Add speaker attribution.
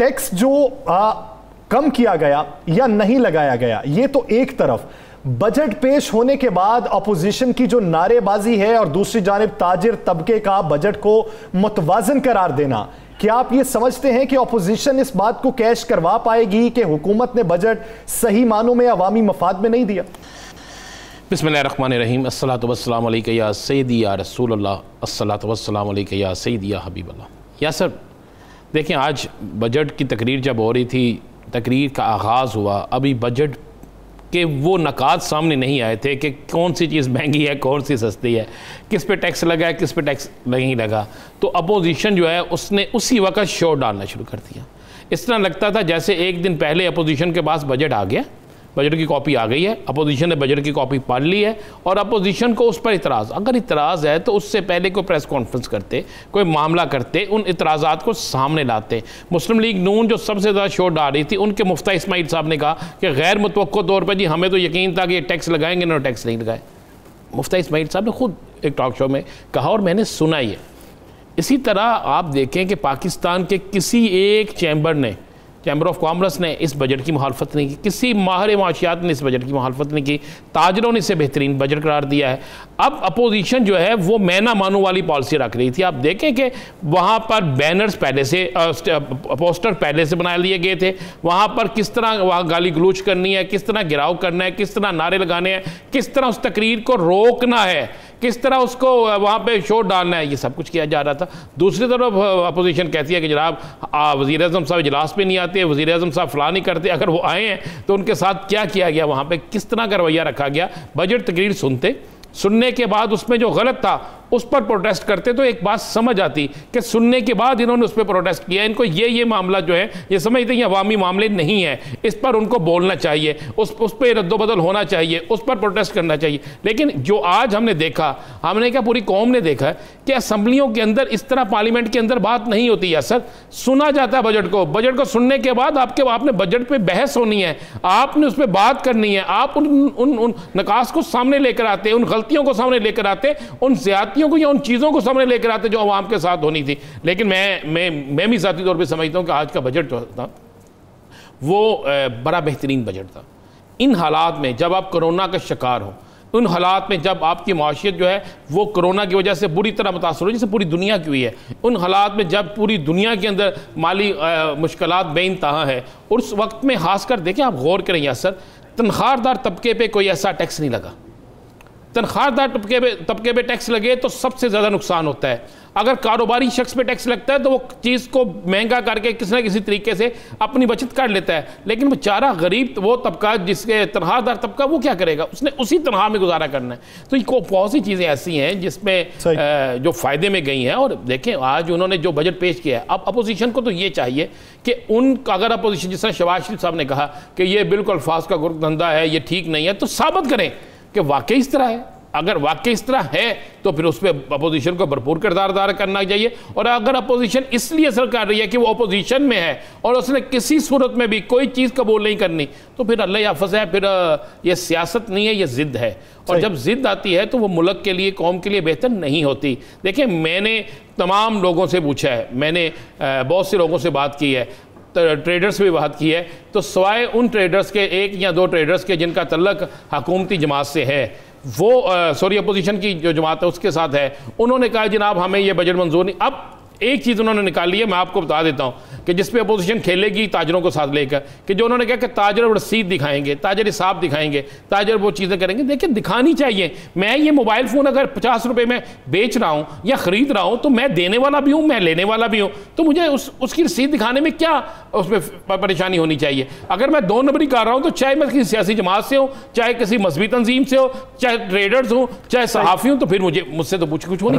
Speaker 1: Tax जो कम किया गया या नहीं लगाया गया, ये तो एक तरफ, बजट पेश होने के बाद अपोजिशन की जो नारेबाजी है और दूसरी जानिब ताजिर तबके का बजट को मुतवाजन करार देना, क्या आप ये समझते हैं कि अपोजिशन इस बात को कैश करवा पाएगी कि हुकूमत ने बजट सही मानों में अवामी मफाद में नहीं दिया?
Speaker 2: बिस्मिल्लाहिर्रहमानिर्रहीम, अस्सलातु वस्सलामु अलैका या सय्यदी या रसूलल्लाह, अस्सलातु वस्सलामु अलैका या सय्यदी या हबीबल्लाह। या सर देखें, आज बजट की तकरीर जब हो रही थी, तकरीर का आगाज़ हुआ, अभी बजट के वो नकात सामने नहीं आए थे कि कौन सी चीज़ महंगी है, कौन सी सस्ती है, किस पे टैक्स लगा है, किस पे टैक्स नहीं लगा। तो अपोजिशन जो है उसने उसी वक्त शोर डालना शुरू कर दिया। इस तरह लगता था जैसे एक दिन पहले अपोजिशन के पास बजट आ गया, बजट की कॉपी आ गई है, अपोजिशन ने बजट की कॉपी पढ़ ली है और अपोजिशन को उस पर इतराज़, अगर इतराज़ है तो उससे पहले कोई प्रेस कॉन्फ्रेंस करते, कोई मामला करते, उन इतराज़ात को सामने लाते। मुस्लिम लीग नून जो सबसे ज़्यादा शोर डाल रही थी, उनके मुफ्ती इस्माइल साहब ने कहा कि गैर मुतवक्को तौर पर जी हमें तो यकीन था कि ये टैक्स लगाएंगे, ना टैक्स नहीं लगाए। मुफ्ती इस्माइल साहब ने खुद एक टॉक शो में कहा और मैंने सुना ही है। इसी तरह आप देखें कि पाकिस्तान के किसी एक चैम्बर ऑफ कॉमर्स ने इस बजट की मुखालफत नहीं की, किसी माहिर माशियात ने इस बजट की मुखालफत नहीं की, ताजरों ने इसे बेहतरीन बजट करार दिया है। अब अपोजिशन जो है वो मैना मानू वाली पॉलिसी रख रही थी। आप देखें कि वहाँ पर बैनर्स पहले से, पोस्टर पहले से बना लिए गए थे, वहाँ पर किस तरह वहाँ गाली गलूच करनी है, किस तरह गिराव करना है, किस तरह नारे लगाने हैं, किस तरह उस तकरीर को रोकना है, किस तरह उसको वहाँ पे शोर डालना है, ये सब कुछ किया जा रहा था। दूसरी तरफ अपोजिशन कहती है कि जनाब वज़ीर आज़म साहब इजलास पे नहीं आते, वज़ीर आज़म साहब फलां नहीं करते, अगर वो आए हैं तो उनके साथ क्या किया गया, वहाँ पे किस तरह का रवैया रखा गया। बजट तकरीर सुनने के बाद उसमें जो गलत था उस पर प्रोटेस्ट करते तो एक बात समझ आती कि सुनने के बाद इन्होंने उस पर प्रोटेस्ट किया, इनको ये मामला जो है ये समझते हैं अवामी मामले नहीं है, इस पर उनको बोलना चाहिए, उस पर रद्दोबदल होना चाहिए, उस पर प्रोटेस्ट करना चाहिए। लेकिन जो आज हमने देखा, हमने क्या पूरी कौम ने देखा कि असम्बलियों के अंदर इस तरह पार्लियामेंट के अंदर बात नहीं होती है। सर सुना जाता है बजट को सुनने के बाद आपने बजट पर बहस होनी है, आपने उस पर बात करनी है, आप उन नकास को सामने लेकर आते, उन गलतियों को सामने लेकर आते, उन ज्यादतियों को या उन चीज़ों को सामने लेकर आते जो अवाम के साथ होनी थी। लेकिन मैं भी ज़ाती तौर पे समझता हूँ कि आज का बजट जो था वो बड़ा बेहतरीन बजट था। इन हालात में जब आप कोरोना का शिकार हो, उन हालात में जब आपकी माशियत जो है वो कोरोना की वजह से बुरी तरह मुतासर हो, जैसे पूरी दुनिया की हुई है, उन हालात में जब पूरी दुनिया के अंदर माली मुश्किलात बेइंतहा है, उस वक्त में खासकर देखें, आप गौर करें असर तनख्वाहदार तबके पर कोई ऐसा टैक्स नहीं लगा। तनख्वाहदार तबके पे टैक्स लगे तो सबसे ज़्यादा नुकसान होता है। अगर कारोबारी शख्स पे टैक्स लगता है तो वो चीज़ को महंगा करके किसी न किसी तरीके से अपनी बचत कर लेता है। लेकिन बेचारा गरीब वो तबका, जिसके तनख्वाहदार तबका, वो क्या करेगा, उसने उसी तनख्वाह में गुजारा करना है। तो ये बहुत सी चीज़ें ऐसी हैं जिसमें जो फ़ायदे में गई हैं। और देखें आज उन्होंने जो बजट पेश किया है, अब अपोजिशन को तो ये चाहिए कि अगर अपोजिशन, जिस तरह शहबाज शरीफ साहब ने कहा कि ये बिल्कुल अल्फाज का गुर्ग-धंधा है, ये ठीक नहीं है, तो साबित करें कि वाकई इस तरह है। अगर वाकई इस तरह है तो फिर उस पर अपोजिशन को भरपूर किरदार अदा करना चाहिए। और अगर अपोजिशन इसलिए असर कर रही है कि वो अपोजिशन में है और उसने किसी सूरत में भी कोई चीज़ कबूल नहीं करनी, तो फिर अल्लाह याफ़ज़ है, फिर ये सियासत नहीं है, ये ज़िद है। और जब ज़िद आती है तो वो मुल्क के लिए, कौम के लिए बेहतर नहीं होती। देखिए, मैंने तमाम लोगों से पूछा है, मैंने बहुत से लोगों से बात की है, ट्रेडर्स से भी बात की है, तो सिवाय उन ट्रेडर्स के, एक या दो ट्रेडर्स के जिनका तल्लक हुकूमती जमात से है, वो अपोजिशन की जो जमात है उसके साथ है, उन्होंने कहा जनाब हमें ये बजट मंजूर नहीं। अब एक चीज़ उन्होंने निकाली है, मैं आपको बता देता हूँ कि जिस पे अपोजिशन खेलेगी ताजरों को साथ लेकर, कि जो उन्होंने कहा कि ताजर रसीद दिखाएंगे, ताजर हिसाब दिखाएंगे, ताजर वो चीज़ें करेंगे। देखिए, दिखानी चाहिए। मैं ये मोबाइल फ़ोन अगर 50 रुपये में बेच रहा हूँ या ख़रीद रहा हूँ तो मैं देने वाला भी हूँ, मैं लेने वाला भी हूँ, तो मुझे उसकी रसीद दिखाने में क्या उसमें परेशानी होनी चाहिए। अगर मैं 2 नंबरी कर रहा हूँ तो चाहे मैं किसी सियासी जमात से हो, चाहे किसी मजहबी तंजीम से हो, चाहे ट्रेडर्स हो, चाहे सहाफ़ी हूँ, तो फिर मुझसे तो पूछ कुछ होनी।